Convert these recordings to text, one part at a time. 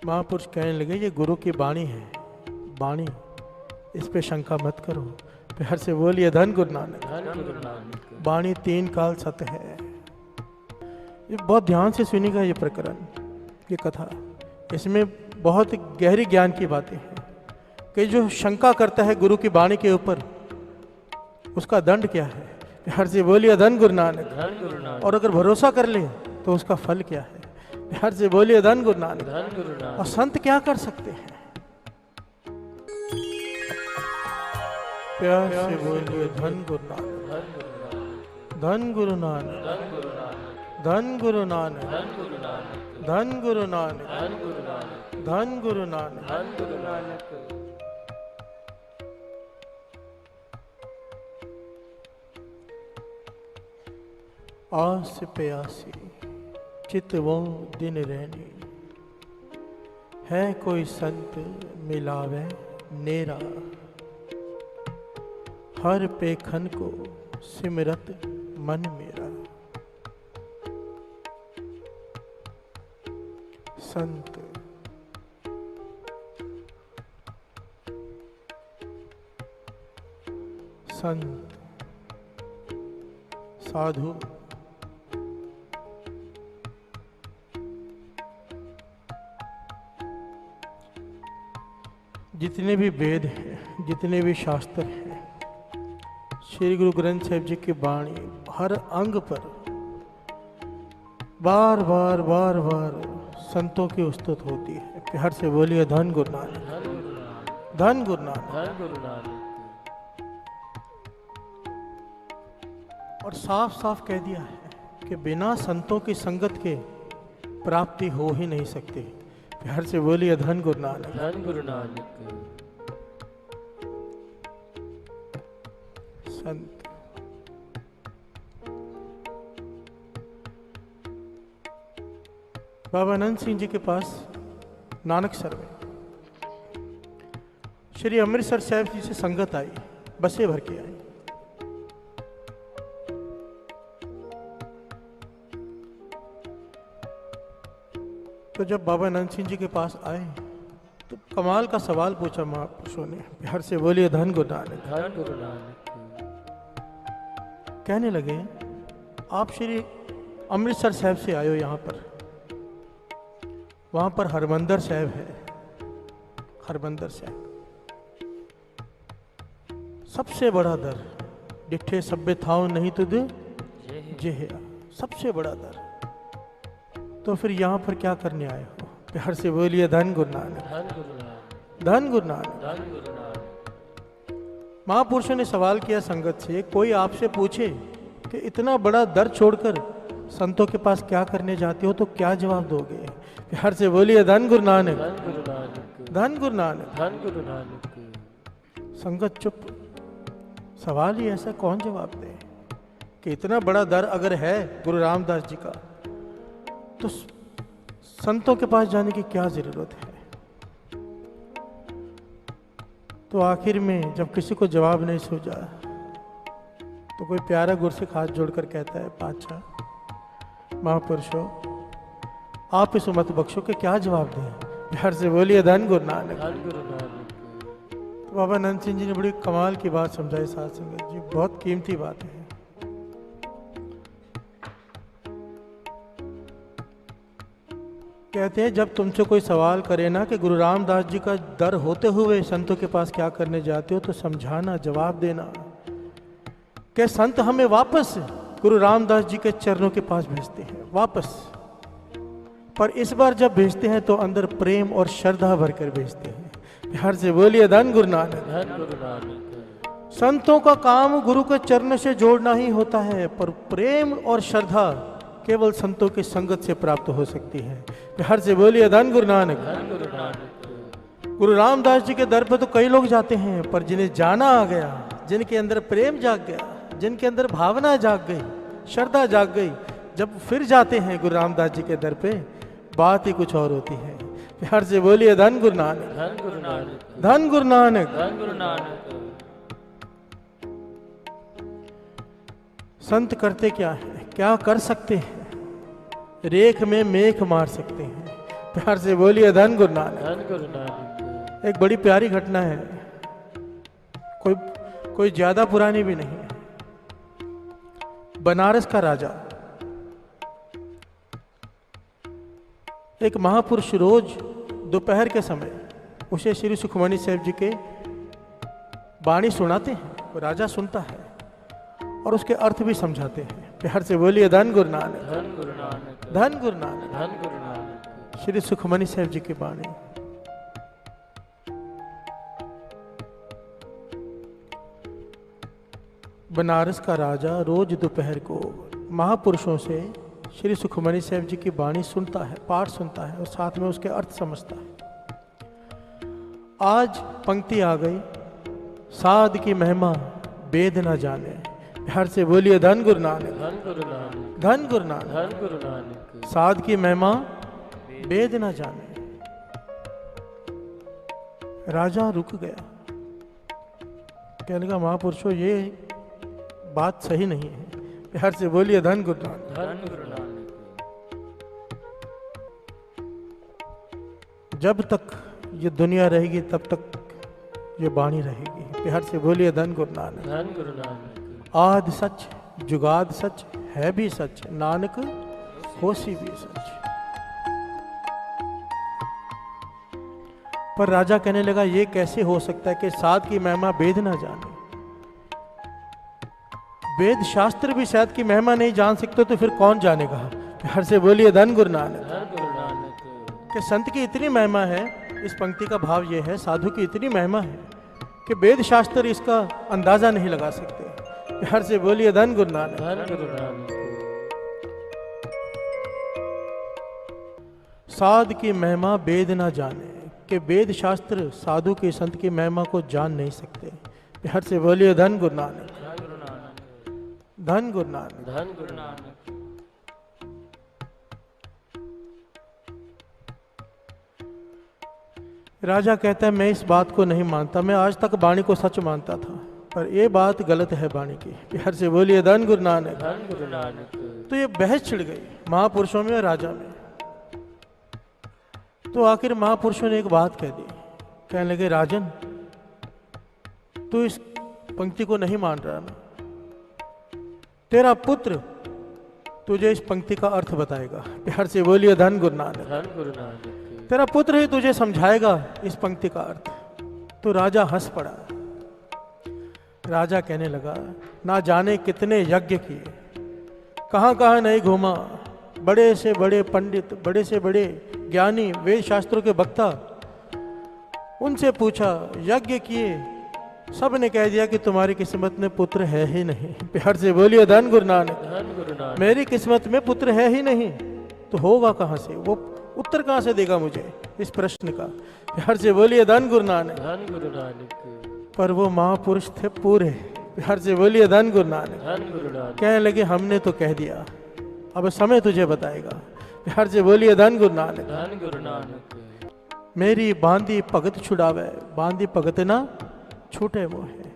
महापुरुष कहने लगे ये गुरु की वाणी है, वाणी, इस पे शंका मत करो। प्यार से बोलिए धन गुरु नानक। वाणी 3 काल सत्य है। ये बहुत ध्यान से सुनिएगा ये प्रकरण, ये कथा, इसमें बहुत गहरी ज्ञान की बातें हैं कि जो शंका करता है गुरु की वाणी के ऊपर उसका दंड क्या है। प्यार से बोलिए धन गुरु नानक। और अगर भरोसा कर ले तो उसका फल क्या है। प्यार से बोलिए धन गुरु नानक। और संत क्या कर सकते हैं। प्यार से बोलिए धन गुरु नानक। धन गुरु नानक। धन गुरु नानक। धन गुरु नानक। धन गुरु नानक। आस प्यासी चित वो दिन रहनी, है कोई संत मिलावे नेरा। हर पेखन को सिमरत मन मेरा। संत संत साधु जितने भी वेद हैं, जितने भी शास्त्र हैं, श्री गुरु ग्रंथ साहिब जी की वाणी हर अंग पर बार बार बार बार संतों की उस्तुत होती है। प्यार से बोलिए धन गुरु नानक। धन गुरु नानक। और साफ साफ कह दिया है कि बिना संतों की संगत के प्राप्ति हो ही नहीं सकती। प्यार से बोलिए धन गुरु नानक। धन गुरु नानक। संत बाबा अनंत सिंह जी के पास नानकसर में श्री अमृतसर साहिब जी से संगत आई, बसें भर के आई। तो जब बाबा अनंत सिंह जी के पास आए तो कमाल का सवाल पूछा महापुरुषों ने। प्यार से बोलिए धन गुरु नानक। धन गुरु नानक। कहने लगे आप श्री अमृतसर साहिब से आए हो, यहाँ पर, वहां पर हरमंदर साहिब है। हरमंदर साहिब सबसे बड़ा दर, डिठे सभ्य थाओ नहीं तुद जेहया, सबसे बड़ा दर। तो फिर यहाँ पर क्या करने आए हो। प्यार से बोलिए धन गुरु नानक। धन गुरु नानक। महापुरुषों ने सवाल किया संगत से, कोई आपसे पूछे कि इतना बड़ा दर छोड़कर संतों के पास क्या करने जाते हो तो क्या जवाब दोगे। प्यार से बोलिए धन गुरु नानक। धन गुरु नानक। धन गुरु नानक। संगत चुप। सवाल ही ऐसा, कौन जवाब दे कि इतना बड़ा दर अगर है गुरु रामदास जी का तो संतों के पास जाने की क्या जरूरत है। तो आखिर में जब किसी को जवाब नहीं सूझा तो कोई प्यारा गुरसिख हाथ जोड़कर कहता है, पातशाह महापुरुषों आप इस मत बख्शो के क्या जवाब दें। प्यार से बोलिए धन गुरु नानक। तो बाबा अनंत सिंह जी ने बड़ी कमाल की बात समझाई। साथ संगत जी, बहुत कीमती बात है। कहते हैं जब तुमसे कोई सवाल करे ना कि गुरु रामदास जी का दर होते हुए संतों के पास क्या करने जाते हो, तो समझाना, जवाब देना कि संत हमें वापस गुरु रामदास जी के चरणों के पास भेजते हैं, वापस। पर इस बार जब भेजते हैं तो अंदर प्रेम और श्रद्धा भरकर भेजते हैं। प्यार से बोलिए धन गुरु नानक। धन गुरु नानक। संतों का काम गुरु के चरण से जोड़ना ही होता है, पर प्रेम और श्रद्धा केवल संतों की संगत से प्राप्त हो सकती है। प्यार से बोलिए धन गुरु नानक। धन गुरु नानक। गुरु रामदास जी के दर पर तो कई लोग जाते हैं, पर जिन्हें जाना आ गया, जिनके अंदर प्रेम जाग गया, जिनके अंदर भावना जाग गई, श्रद्धा जाग गई, जब फिर जाते हैं गुरु रामदास जी के दर पे, बात ही कुछ और होती है। प्यार से बोलिए धन गुरु नानक। धन गुरु नानक। धन गुरु नानक। धन गुरु नानक। संत करते क्या है, क्या कर सकते हैं। रेख में मेख मार सकते हैं, प्यार से बोलिए धन गुरु नानक। धन गुरु नानक। एक बड़ी प्यारी घटना है, कोई ज्यादा पुरानी भी नहीं है। बनारस का राजा, एक महापुरुष रोज दोपहर के समय उसे श्री सुखमनी साहब जी के वाणी सुनाते हैं, वो राजा सुनता है और उसके अर्थ भी समझाते हैं। प्यार से बोलिए धन गुरु नानक। धन गुरु नानक। धन गुरु नानक। धन गुरु नानक। श्री सुखमनी साहब जी की वाणी। बनारस का राजा रोज दोपहर को महापुरुषों से श्री सुखमनी साहब जी की वाणी सुनता है, पाठ सुनता है और साथ में उसके अर्थ समझता है। आज पंक्ति आ गई, साध की महिमा वेद न जाने। प्यार से बोलिए धन गुरु नानक। धन गुरु नानक। धन गुरु नानक। धन गुरु नानक। साध की महिमा वेद न जाने। राजा रुक गया, कहने लगा महापुरुषों ये बात सही नहीं है। प्यार से बोलिए धन गुरु नानक। धन गुरु नानक। जब तक ये दुनिया रहेगी तब तक ये वाणी रहेगी। प्यार से बोलिए धन गुरु नानक। धन गुरु नानक। आद सच जुगाद सच है भी सच, नानक होसी भी सच। पर राजा कहने लगा ये कैसे हो सकता है कि साध की महिमा वेद ना जाने। वेद शास्त्र भी शायद की महिमा नहीं जान सकते तो फिर कौन जानेगा। प्यार से बोलिए धन गुरु नानक। धन गुरु नानक। कि संत की इतनी महिमा है, इस पंक्ति का भाव ये है साधु की इतनी महिमा है कि वेद शास्त्र इसका अंदाजा नहीं लगा सकते। प्यार से बोलिए धन गुरु नानक। धन गुरु नानक। साध की महिमा वेद ना जाने, कि वेद शास्त्र साधु के संत की महिमा को जान नहीं सकते। प्यार से बोलिए धन गुरु नानक। धन गुरु नानक। धन गुरु नानक। धन गुरु नानक। राजा कहता है मैं इस बात को नहीं मानता, मैं आज तक वाणी को सच मानता था पर ये बात गलत है वाणी की। प्यार से बोलिए धन गुरु नानक। धन गुरु नानक। तो ये बहस छिड़ गई महापुरुषों में और राजा में। तो आखिर महापुरुषों ने एक बात कह दी, कहने लगे राजन तू इस पंक्ति को नहीं मान रहा ना, तेरा पुत्र तुझे इस पंक्ति का अर्थ बताएगा। प्यार से बोलिए धन गुरु नानक। धन गुरु नानक। तेरा पुत्र ही तुझे समझाएगा इस पंक्ति का अर्थ। तो राजा हंस पड़ा। राजा कहने लगा ना जाने कितने यज्ञ किए, कहां कहां नहीं घूमा, बड़े से बड़े पंडित, बड़े से बड़े ज्ञानी, वेद शास्त्रों के वक्ता, उनसे पूछा, यज्ञ किए, सब ने कह दिया कि तुम्हारी किस्मत में पुत्र है ही नहीं। प्यार से बोलिए धन गुरु नानक। धन गुरु नानक। मेरी किस्मत में पुत्र है ही नहीं तो होगा कहां से, वो उत्तर कहां से देगा मुझे इस प्रश्न का। प्यार से बोलिए धन गुरु नानक। धन गुरु नानक। पर वो महापुरुष थे पूरे। प्यार से बोलिए धन गुरु नानक। धन गुरु नानक। कहने लगे हमने तो कह दिया, अब समय तुझे बताएगा। प्यार से बोलिए धन गुरु नानक। धन गुरु नानक। मेरी बांदी भगत छुड़ावे, बांदी भगत ना छूटे मोहे।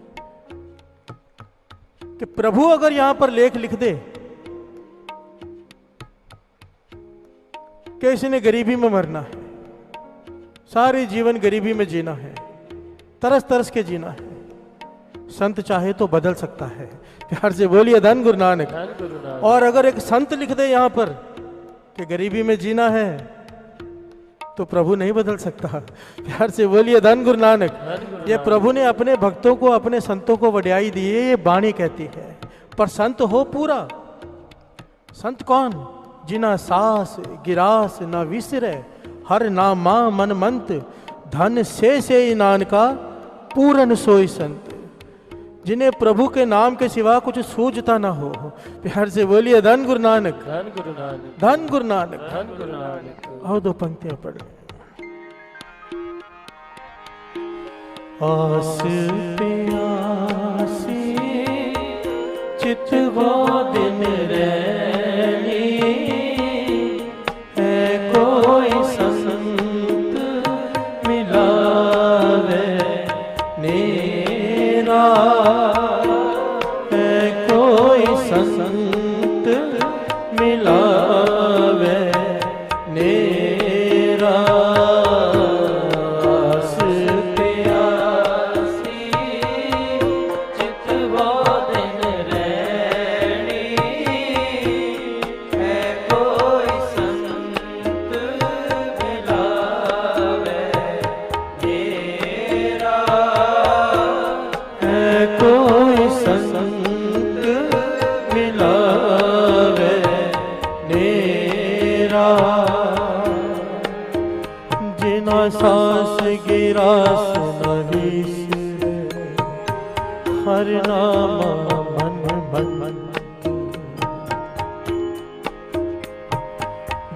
कि प्रभु अगर यहां पर लेख लिख दे कि इसने गरीबी में मरना है, सारे जीवन गरीबी में जीना है, तरस तरस के जीना है, संत चाहे तो बदल सकता है। प्यार से बोलिए धन गुरु नानक। धन गुरु नानक। और अगर एक संत लिख दे यहां पर कि गरीबी में जीना है तो प्रभु नहीं बदल सकता। प्यार से बोलिए धन गुरु नानक। धन गुरु ये प्रभु ने अपने भक्तों को, अपने संतों को वड्याई दी है, ये वाणी कहती है। पर संत हो पूरा। संत कौन? जिना सास गिरास न विसरे, हर नामा मन मंत, धन से नानका पूरन सोई संत। जिन्हें प्रभु के नाम के सिवा कुछ सूझता ना हो। प्यार से बोलिए धन गुरु नानक। धन गुरु नानक। धन गुरु नानक। धन गुरु नानक। आओ दो पंक्तियां पढ़। आस प्यासी चितवा दिन रैनी, है कोई संत मिलावे नेरा, है कोई संत मिलावे नेरा। ना सांस गिरा नहीं सिर, हर नाम मन मन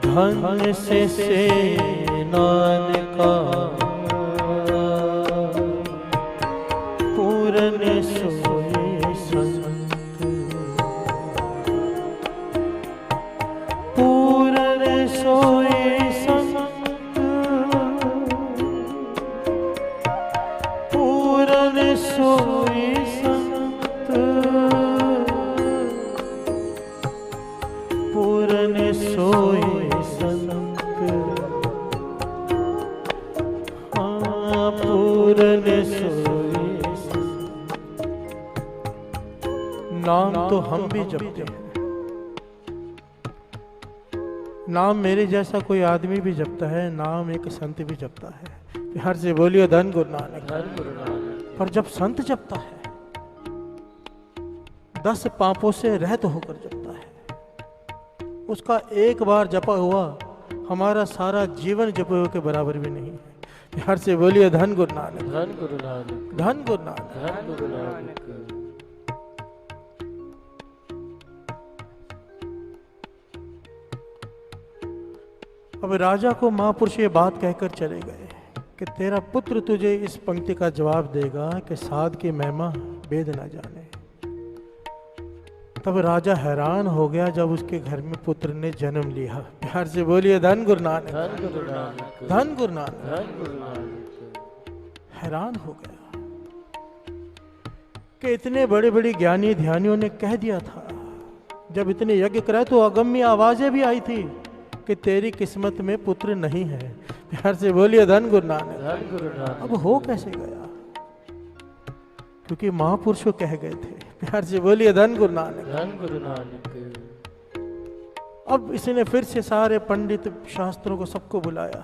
धन से नानका पूरन सोए संत, पूरन सोए संत, पूरन सोए संत, पूरन सोए संत, हाँ पूरन सोए संत। नाम तो हम भी जपते हैं, नाम मेरे जैसा कोई आदमी भी जपता है, नाम एक संत भी जपता है। बिहार से बोलिए धन गुरु नानक। धन गुरु नानक। पर जब संत जपता है 10 पापों से रहित होकर जपता है, उसका एक बार जपा हुआ हमारा सारा जीवन जपे हुए के बराबर भी नहीं है। बिहार से बोलिए धन गुरु नानक। धन गुरु नानक। धन गुरु नानक। धन गुरु नानक। अब राजा को महापुरुष ये बात कहकर चले गए कि तेरा पुत्र तुझे इस पंक्ति का जवाब देगा कि साध की महिमा वेद न जाने। तब राजा हैरान हो गया जब उसके घर में पुत्र ने जन्म लिया। प्यार से बोलिए धन गुरु नानक। धन गुरु नानक। धन गुरु नानक। धन गुरु नानक। हैरान हो गया कि इतने बड़े बड़े ज्ञानी ध्यानियों ने कह दिया था, जब इतने यज्ञ कराए तो अगम्य आवाजें भी आई थी कि तेरी किस्मत में पुत्र नहीं है। प्यार से बोलिए धन गुरु नानक। धन गुरु नानक। अब हो कैसे गया? क्योंकि महापुरुषों कह गए थे। प्यार से बोलिए धन गुरु नानक। धन गुरु नानक। अब इसने फिर से सारे पंडित शास्त्रों को सबको बुलाया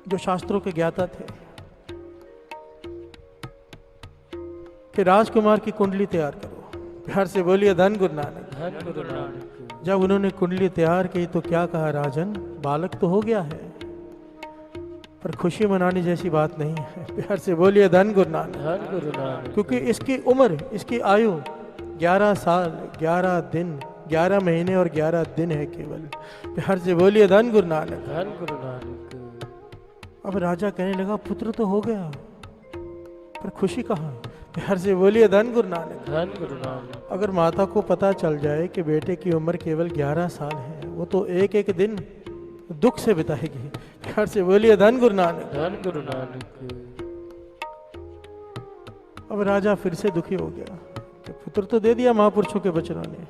जो शास्त्रों के ज्ञाता थे कि राजकुमार की कुंडली तैयार करो। प्यार से बोलिए धन गुरु नानक। धन गुरु नानक। जब उन्होंने कुंडली तैयार की तो क्या कहा, राजन बालक तो हो गया है पर खुशी मनाने जैसी बात नहीं है। प्यार से बोलिए धन गुरु नानक। धन गुरु नानक। क्योंकि इसकी उम्र, इसकी आयु 11 साल 11 दिन 11 महीने और 11 दिन है केवल। प्यार से बोलिए धन गुरु नानक। धन गुरु नानक। अब राजा कहने लगा पुत्र तो हो गया पर खुशी कहाँ? प्यार से बोलिए धन गुरु नानक। धन गुरु नानक। अगर माता को पता चल जाए कि बेटे की उम्र केवल 11 साल है, वो तो एक एक दिन दुख से बिताएगी। प्यार से बोलिए धन गुरु नानक। धन गुरु नानक। अब राजा फिर से दुखी हो गया कि पुत्र तो दे दिया महापुरुषों के वचनों ने,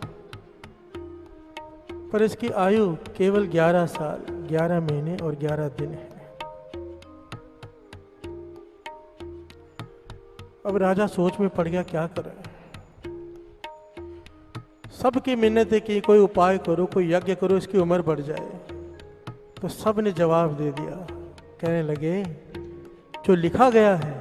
पर इसकी आयु केवल 11 साल 11 महीने और 11 दिन है। अब राजा सोच में पड़ गया क्या करे। सबकी मिन्नतें की, कोई उपाय करो, कोई यज्ञ करो, इसकी उम्र बढ़ जाए। तो सब ने जवाब दे दिया, कहने लगे जो लिखा गया है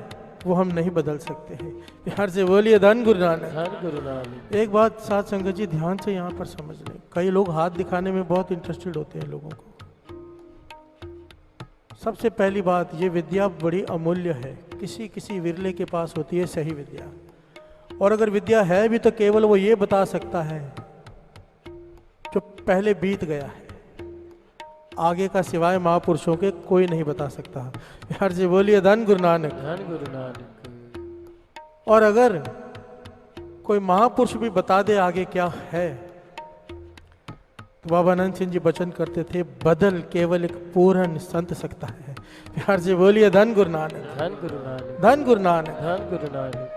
वो हम नहीं बदल सकते हैं। प्यार से बोलिए धन गुरु नानक। धन गुरु नानक। एक बात साथ संगत जी ध्यान से यहाँ पर समझ लें, कई लोग हाथ दिखाने में बहुत इंटरेस्टेड होते हैं लोगों को। सबसे पहली बात, ये विद्या बड़ी अमूल्य है, किसी किसी विरले के पास होती है सही विद्या। और अगर विद्या है भी तो केवल वो ये बता सकता है जो पहले बीत गया है, आगे का सिवाय महापुरुषों के कोई नहीं बता सकता। प्यार से बोलिए धन गुरु नानक। धन गुरु नानक। और अगर कोई महापुरुष भी बता दे आगे क्या है, तो बाबा आनंद सिंह जी वचन करते थे, बदल केवल एक पूर्ण संत सकता है। प्यार से बोलिए धन गुरु नानक। धन गुरु नानक। धन गुरु नानक। धन गुरु नानक।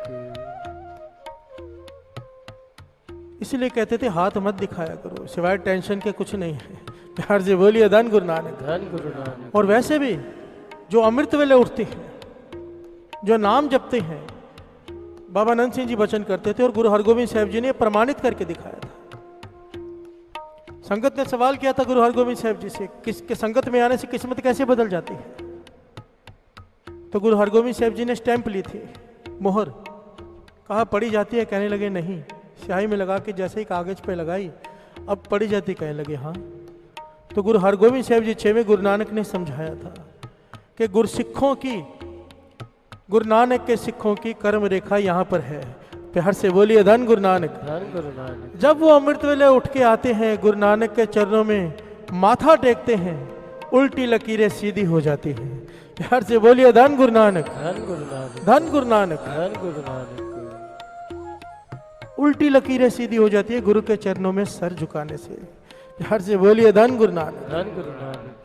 इसलिए कहते थे हाथ मत दिखाया करो, सिवाय टेंशन के कुछ नहीं है। प्यार से बोलिए धन गुरु नानक। धन गुरु नानक। और वैसे भी जो अमृत वेले उठते हैं, जो नाम जपते हैं, बाबा आनंद सिंह जी वचन करते थे और गुरु हरगोविंद साहब जी ने प्रमाणित करके दिखाया था। संगत ने सवाल किया था गुरु हरगोविंद साहब जी से, किसके संगत में आने से किस्मत कैसे बदल जाती है? तो गुरु हरगोविंद साहब जी ने स्टैंप ली थी, मोहर, कहा पड़ी जाती है? कहने लगे नहीं। स्याही में लगा के जैसे ही कागज पे लगाई, अब पड़ी जाती, कहने लगे हाँ। तो गुरु हरगोविंद साहब जी 6वें गुरु नानक ने समझाया था कि गुरसिखों की, गुरु नानक के सिखों की कर्म रेखा यहाँ पर है। प्यार से बोलिए धन गुरु नानक। धन गुरु नानक। जब वो अमृत वेले उठ के आते हैं, गुरु नानक के चरणों में माथा टेकते हैं, उल्टी लकीरें सीधी हो जाती हैं। प्यार से बोलिए धन गुरु नानक। धन गुरु नानक। धन गुरु नानक। धन गुरु नानक। उल्टी लकीरें सीधी हो जाती है गुरु के चरणों में सर झुकाने से। प्यार से बोलिए धन गुरु नानक। धन गुरु नानक।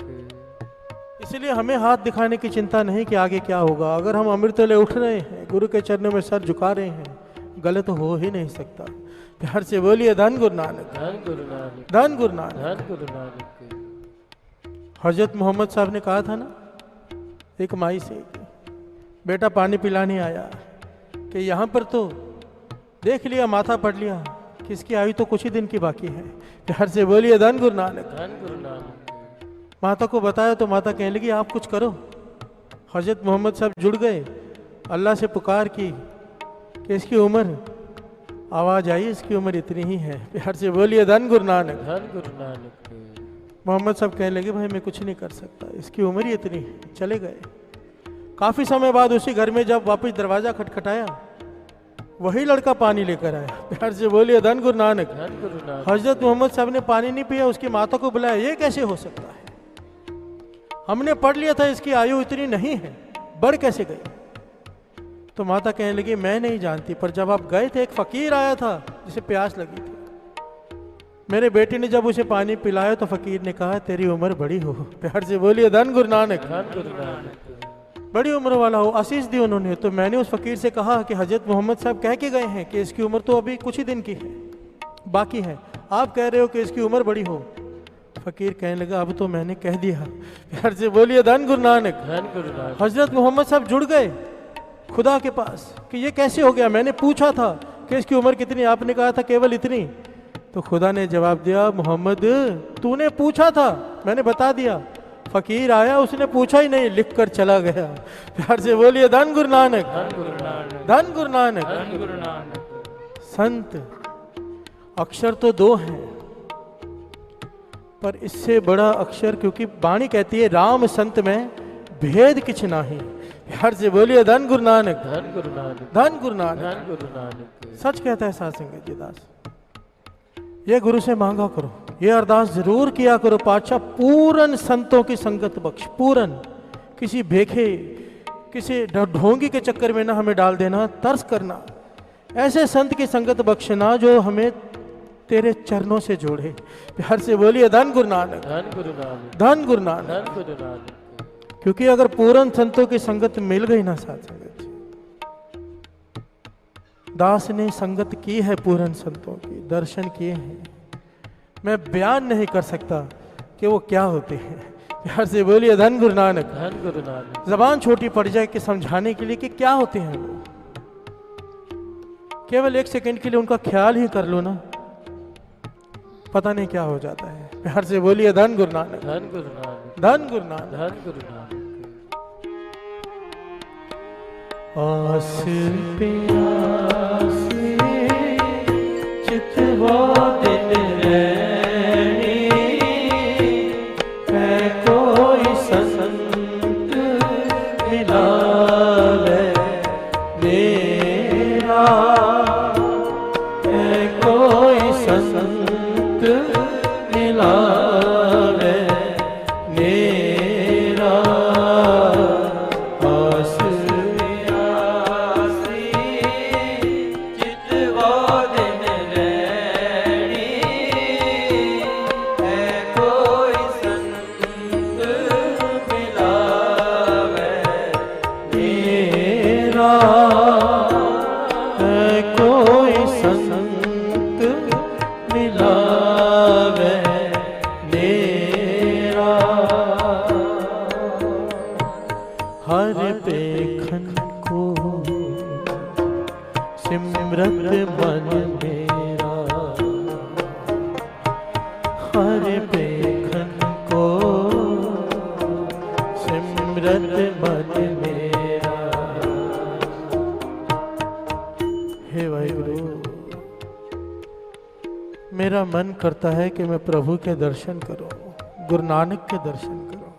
इसलिए हमें हाथ दिखाने की चिंता नहीं कि आगे क्या होगा। अगर हम अमृत वेले उठ रहे हैं, गुरु के चरणों में सर झुका रहे हैं, गलत हो ही नहीं सकता। प्यार से बोलिए धन गुरु नानक। धन गुरु नानक। धन गुरु नानक। धन गुरु नानक। हजरत मोहम्मद साहब ने कहा था ना एक माई से, बेटा पानी पिलाने आया कि यहाँ पर तो देख लिया, माथा पढ़ लिया कि इसकी आयु तो कुछ ही दिन की बाकी है। प्यार से बोलिए धन गुरु नानक। धन गुरु नानक। माता को बताया तो माता कहने लगी आप कुछ करो। हजरत मोहम्मद साहब जुड़ गए, अल्लाह से पुकार की कि इसकी उम्र, आवाज आई इसकी उम्र इतनी ही है। प्यार से बोलिए धन गुरु नानक। धन गुरु नानक। मोहम्मद साहब कहने लगे भाई मैं कुछ नहीं कर सकता, इसकी उम्र ही इतनी है। चले गए। काफी समय बाद उसी घर में जब वापस दरवाजा खटखटाया, वही लड़का पानी लेकर आया। प्यार से बोलिए धन गुरु नानक। धन गुरु नानक। हजरत मोहम्मद साहब ने पानी नहीं पिया, उसकी माता को बुलाया, ये कैसे हो सकता है, हमने पढ़ लिया था इसकी आयु इतनी नहीं है, बढ़ कैसे गई। तो माता कहने लगी मैं नहीं जानती, पर जब आप गए थे एक फकीर आया था जिसे प्यास लगी थी, मेरे बेटे ने जब उसे पानी पिलाया तो फकीर ने कहा तेरी उम्र बड़ी हो। प्यार से बोलिए धन गुरु नानक। धन गुरु नानक। बड़ी उम्र वाला हो, आशीष दी उन्होंने। तो मैंने उस फकीर से कहा कि हजरत मोहम्मद साहब कह के गए हैं कि इसकी उम्र तो अभी कुछ ही दिन की है, बाकी है, आप कह रहे हो कि इसकी उम्र बड़ी हो। फकीर कहने लगा अब तो मैंने कह दिया। प्यार से बोलिए धन गुरु नानक। धन गुरु नानक। हजरत मोहम्मद साहब जुड़ गए खुदा के पास कि ये कैसे हो गया, मैंने पूछा था कि इसकी उम्र कितनी, आपने कहा था केवल इतनी। तो खुदा ने जवाब दिया मोहम्मद तूने पूछा था, मैंने बता दिया। फकीर आया, उसने पूछा ही नहीं, लिख कर चला गया। प्यार से बोलिए धन गुरु नानक। धन गुरु नानक। धन गुरु नानक। धन गुरु नानक। संत अक्षर तो दो हैं, पर इससे बड़ा अक्षर, क्योंकि वाणी कहती है राम संत में भेद किछ नाही। प्यार से बोलिए धन गुरु नानक। धन गुरु नानक। धन गुरु नानक। धन गुरु नानक। सच कहता है साध संगत जी दास, ये गुरु से मांगा करो, ये अरदास जरूर किया करो, पातशाह पूरन संतों की संगत बख्श। पूरन, किसी भेखे, किसी ढोंगी के चक्कर में ना हमें डाल देना, तरस करना, ऐसे संत की संगत बख्शना जो हमें तेरे चरणों से जोड़े। प्यार से बोलिए धन गुरु नानक। धन गुरु नानक। धन गुरु नानक। धन गुरु नानक। क्योंकि अगर पूरन संतों की संगत मिल गई ना साथ संगत जी, दास ने संगत की है पूरन संतों की, दर्शन किए हैं, मैं बयान नहीं कर सकता कि वो क्या होते हैं। प्यार से बोलिए धन गुरु नानक। धन गुरु नानक। जबान छोटी पड़ जाए कि समझाने के लिए कि क्या होते हैं वो, केवल एक सेकंड के लिए उनका ख्याल ही कर लो ना, पता नहीं क्या हो जाता है। प्यार से बोलिए धन गुरु नानक। धन गुरु नानक। धन गुरु नानक। धन गुरु नानक। आस पे आस चितवा दिन रैनी, है कोई संत मिलावे मेरा, है कोई संत मिलावे मेरा। आस सिमरत मन मेरा, हर बेखन को सिमरत मन मेरा। हे वाहिगुरु, मेरा मन करता है कि मैं प्रभु के दर्शन करूं, गुरु नानक के दर्शन करूं।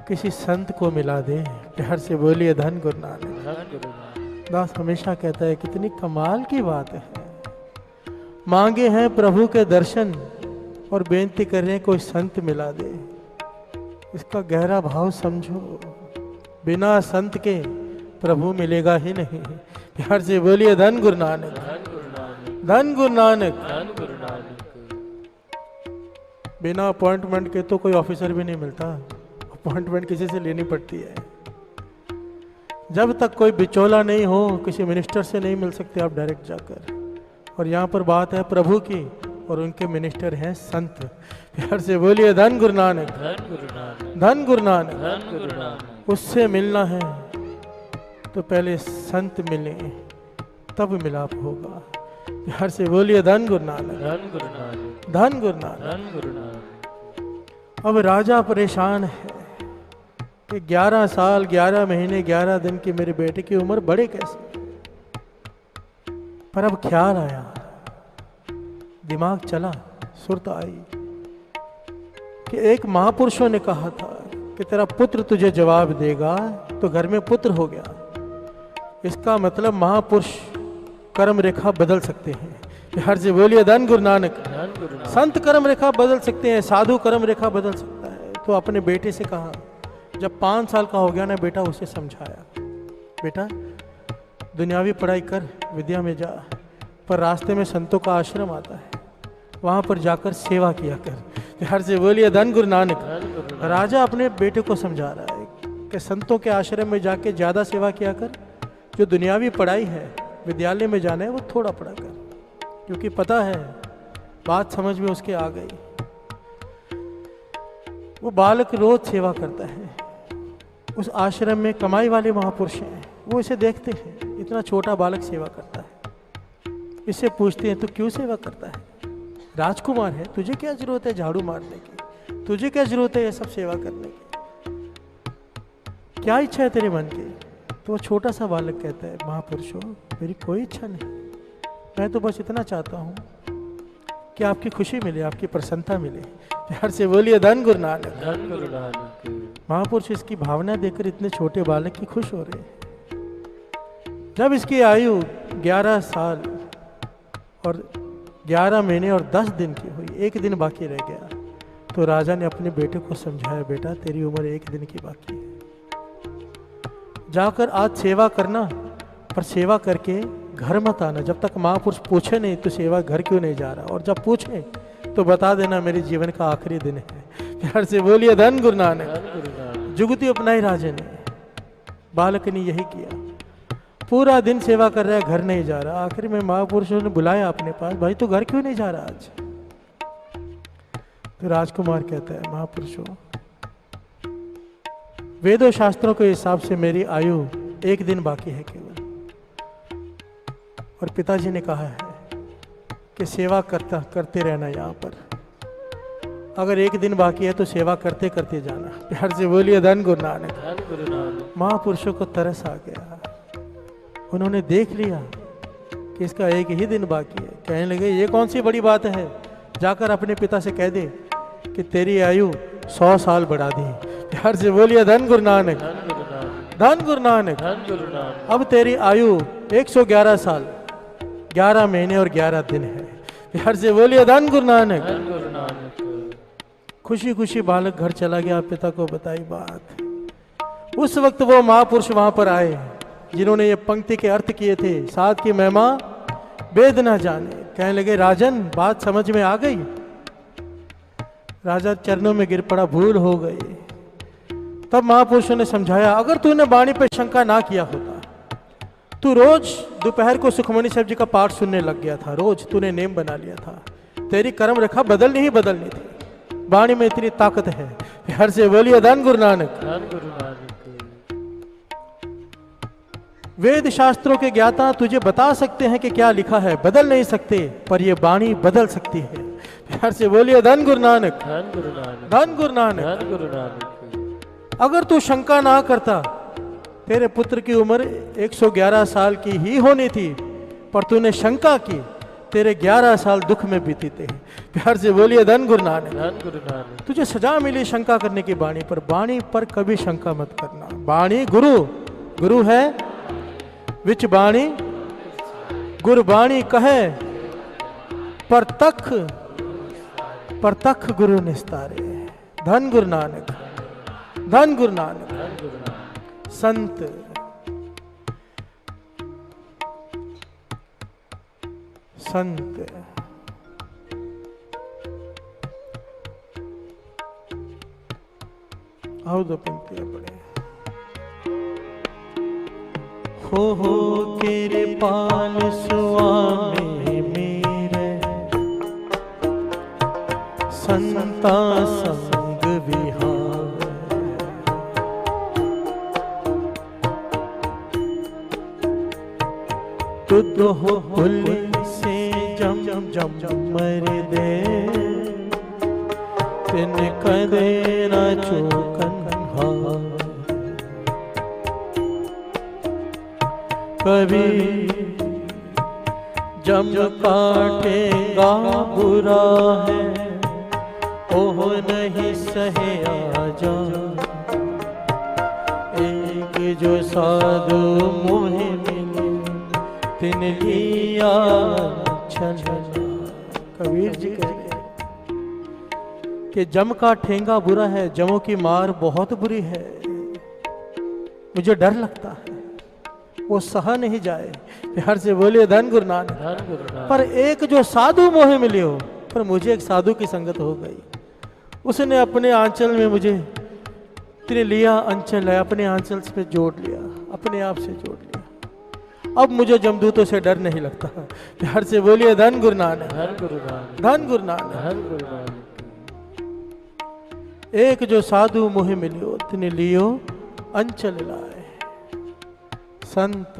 किसी संत को मिला दे। प्यार से बोलिए धन गुरु नानक। धन गुरु नानक। दास हमेशा कहता है कितनी कमाल की बात है। मांगे हैं प्रभु के दर्शन और बेनती कर रहे हैं कोई संत मिला दे। इसका गहरा भाव समझो। बिना संत के प्रभु मिलेगा ही नहीं। प्यार से बोलिए धन गुरु नानक। धन गुरु नानक। धन गुरु नानक। धन गुरु नानक। बिना अपॉइंटमेंट के तो कोई ऑफिसर भी नहीं मिलता। अपॉइंटमेंट किसी से लेनी पड़ती है। जब तक कोई बिचौला नहीं हो, किसी मिनिस्टर से नहीं मिल सकते आप डायरेक्ट जाकर। और यहाँ पर बात है प्रभु की और उनके मिनिस्टर हैं संत। प्यार से बोलिए धन गुरु नानक। धन गुरु नानक। धन गुरु नानक। धन गुरु नानक। उससे मिलना है तो पहले संत मिले, तब मिलाप होगा। प्यार से बोलिए धन गुरु नानक। धन गुरु नानक। धन गुरु नानक। धन गुरु नानक। अब राजा परेशान है कि 11 साल 11 महीने 11 दिन की मेरे बेटे की उम्र बढ़े कैसे। पर अब ख्याल आया, दिमाग चला, सुरत आई कि एक महापुरुषों ने कहा था कि तेरा पुत्र तुझे जवाब देगा, तो घर में पुत्र हो गया। इसका मतलब महापुरुष कर्म रेखा बदल सकते हैं। प्यार से बोलिए धन गुरु नानक। धन गुरु नानक। संत कर्म रेखा बदल सकते हैं, साधु कर्म रेखा बदल सकता है। तो अपने बेटे से कहा, जब 5 साल का हो गया ना बेटा, उसे समझाया, बेटा दुनियावी पढ़ाई कर, विद्या में जा, पर रास्ते में संतों का आश्रम आता है, वहाँ पर जाकर सेवा किया कर। प्यार से बोलिए धन गुरु नानक। धन गुरु नानक। राजा अपने बेटे को समझा रहा है कि संतों के आश्रम में जाके ज़्यादा सेवा किया कर, जो दुनियावी पढ़ाई है विद्यालय में जाना है वो थोड़ा पढ़ा कर। क्योंकि पता है, बात समझ में उसके आ गई। वो बालक रोज सेवा करता है। उस आश्रम में कमाई वाले महापुरुष हैं, वो इसे देखते हैं, इतना छोटा बालक सेवा करता है। इससे पूछते हैं, तू क्यों सेवा करता है? राजकुमार है, तुझे क्या जरूरत है झाड़ू मारने की? तुझे क्या जरूरत है ये सब सेवा करने की? क्या इच्छा है तेरे मन की? तो वो छोटा सा बालक कहता है, महापुरुषों मेरी कोई इच्छा नहीं, मैं तो बस इतना चाहता हूँ कि आपकी खुशी मिले, आपकी प्रसन्नता मिले। प्यार से बोलिए धन गुरु नानक। धन गुरु नानक। महापुरुष इसकी भावना देखकर इतने छोटे बालक की खुश हो रहे हैं। जब इसकी आयु 11 साल और 11 महीने और 10 दिन की हुई, 1 दिन बाकी रह गया, तो राजा ने अपने बेटे को समझाया, बेटा तेरी उम्र 1 दिन की बाकी है, जाकर आज सेवा करना, पर सेवा करके घर मत आना। जब तक महापुरुष पूछे नहीं तो सेवा घर क्यों नहीं जा रहा, और जब पूछे तो बता देना मेरे जीवन का आखिरी दिन है। प्यार से बोलिए धन गुरु नानक। धन गुरु नानक। जुगती अपनाई राजा ने। बालक ने यही किया, पूरा दिन सेवा कर रहा है, घर नहीं जा रहा। आखिर में महापुरुषों ने बुलाया अपने पास, भाई तू घर क्यों नहीं जा रहा आज? तो राजकुमार कहता है, महापुरुषों वेदों शास्त्रों के हिसाब से मेरी आयु 1 दिन बाकी है केवल, और पिताजी ने कहा है कि सेवा करते रहना यहाँ पर। अगर 1 दिन बाकी है तो सेवा करते करते जाना। प्यार से बोलिए धन गुरु नानक। धन गुरु नानक। महापुरुषों को तरस आ गया। उन्होंने देख लिया कि इसका 1 ही दिन बाकी है। कहने लगे, ये कौन सी बड़ी बात है, जाकर अपने पिता से कह दे कि तेरी आयु 100 साल बढ़ा दी। प्यार से बोलिए धन गुरु नानक। धन गुरु नानक। धन गुरु नानक। धन गुरु नानक। अब तेरी आयु 111 साल 11 महीने और 11 दिन है। प्यार से बोलिए धन गुरु नानक। धन गुरु नानक। खुशी खुशी बालक घर चला गया, पिता को बताई बात। उस वक्त वो महापुरुष वहां पर आए जिन्होंने ये पंक्ति के अर्थ किए थे, साथ की महिमा वेद न जाने। कहने लगे, राजन बात समझ में आ गई? राजा चरणों में गिर पड़ा, भूल हो गई। तब महापुरुषों ने समझाया, अगर तूने वाणी पर शंका ना किया होता, तू रोज दोपहर को सुखमणि साहब जी का पाठ सुनने लग गया था, रोज तूने नेम बना लिया था। तेरी कर्म रेखा बदलनी ही बदलनी थी। वाणी में इतनी ताकत है। प्यार से बोलिए धन गुरु नानक। धन गुरु नानक। वेद शास्त्रों के ज्ञाता तुझे बता सकते हैं कि क्या लिखा है, बदल नहीं सकते, पर ये वाणी बदल सकती है। प्यार से बोलिए धन गुरु नानक। धन गुरु नानक। धन गुरु नानक। धन गुरु नानक। अगर तू शंका ना करता, तेरे पुत्र की उम्र 111 साल की ही होनी थी, पर तूने शंका की, तेरे 11 साल दुख में बीतीते हैं। प्यार से बोलिए धन गुरु नानक। धन गुरु नानक। तुझे सजा मिली शंका करने की वाणी पर कभी शंका मत करना। वाणी गुरु, गुरु है विच वाणी, गुरबाणी कहे परतख गुरु निस्तारे। धन गुरु नानक, धन गुरु नानक। धन गुरु नानक। संत संत आओ दो पंक्तियां पढ़े। हो तेरे पाल स्वामी मेरे, संता संग विहार। तुद हो हुल से जम मर दे, तिन कदे न चूकन हार। कभी जम काटेगा बुरा है, ओह नहीं सहे आजा। एक जो साधु मोहे मिले, तिन लिया छलना। कबीर जी कहते कि जम का ठेंगा बुरा है, जमों की मार बहुत बुरी है। मुझे डर लगता है, वो सहा नहीं जाए। प्यार से बोलिए धन गुरु नानक। धन गुरु नानक। पर एक जो साधु मोहे मिले हो, पर मुझे एक साधु की संगत हो गई। उसने अपने आंचल में मुझे तेरे लिया, अंचल है अपने आंचल से जोड़ लिया, अपने आप से जोड़ लिया। अब मुझे जमदूतों से डर नहीं लगता। प्यार से बोलिए धन गुरु नानक। धन गुरु नानक। धन गुरु नानक। धन गुरु नानक। एक जो साधु मोहे मिलियो, तिने लियो अंचल लाए। संत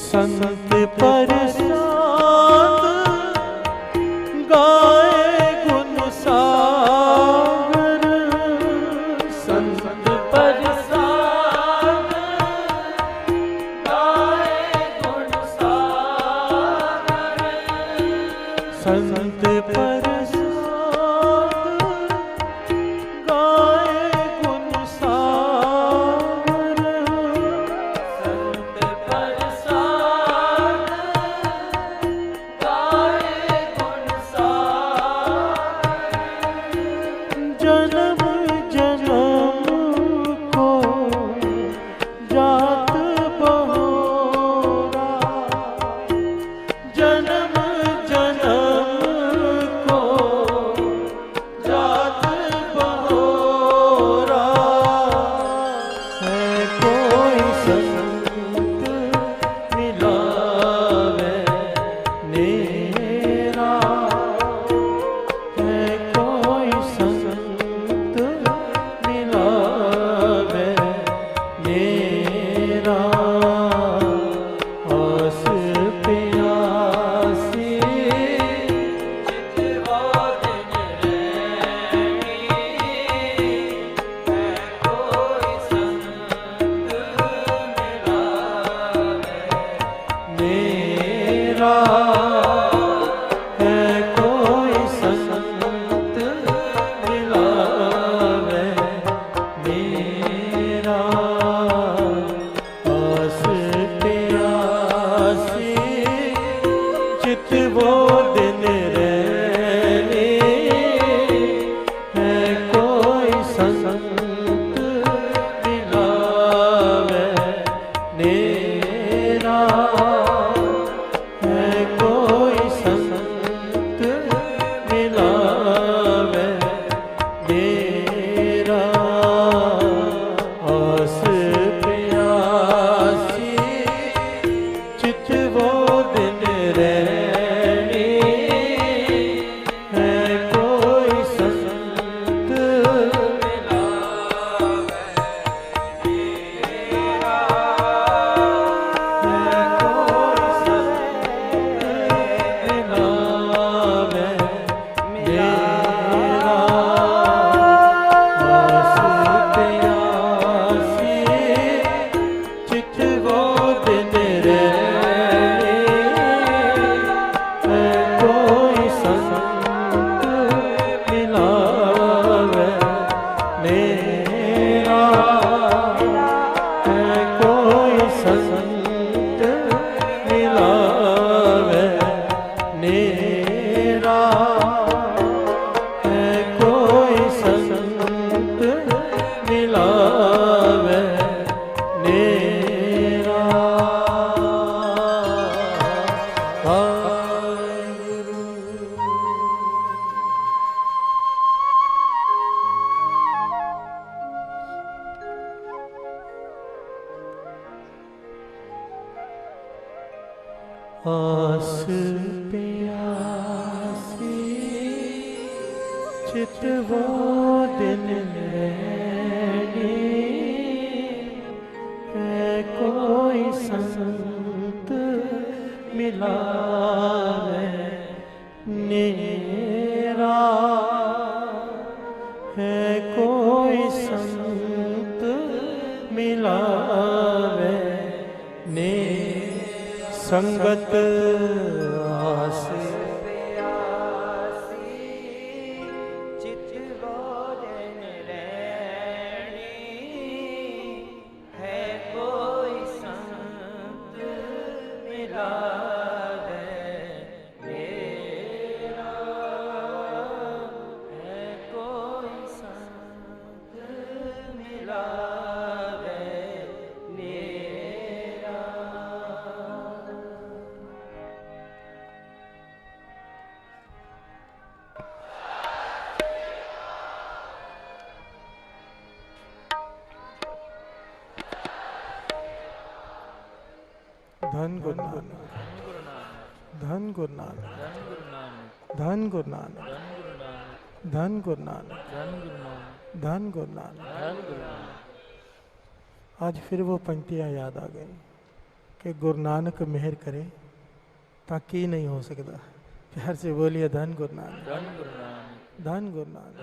संत परसाद गाए गुण सागर। संत परसाद गाए गुण सागर। संत परसाद गाए गुण सागर। संत परसाद गाए गुण सागर। जन्म जन्म को जात बहोरा, जन्म जन्म को जात बहोरा। है कोई संत मिलावे नेरा, है कोई संत मिलावे नेरा। आस प्यासी चितवा दिन रैनी, है कोई संत मिलावे मेरा, है कोई संत मिलावे मेरा। आस प्यासी चित वो दिन रहनी, है कोई संत मिलावे नेरा। है कोई संत मिलावे नेरा। आस प्यासी चित वो दिन रहनी, है कोई संत मिलावे आस प्यासी चित वो दिन रैनी है कोई संत मिला नेरा है कोई संत मिलावे ने संगत आस प्यासी चित बोधन रैणी है कोई संत मिलावे मेरा है कोई संत मिलावे मेरा। धन गुरु नानक, धन गुरु नानक, धन गुरु नानक, धन गुरु नानक, धन गुरु नानक। आज फिर वो पंक्तियाँ याद आ गई कि गुरु नानक मेहर करे ताकि नहीं हो सकता। प्यार से बोलिए धन गुरु नानक, धन गुरु नानक।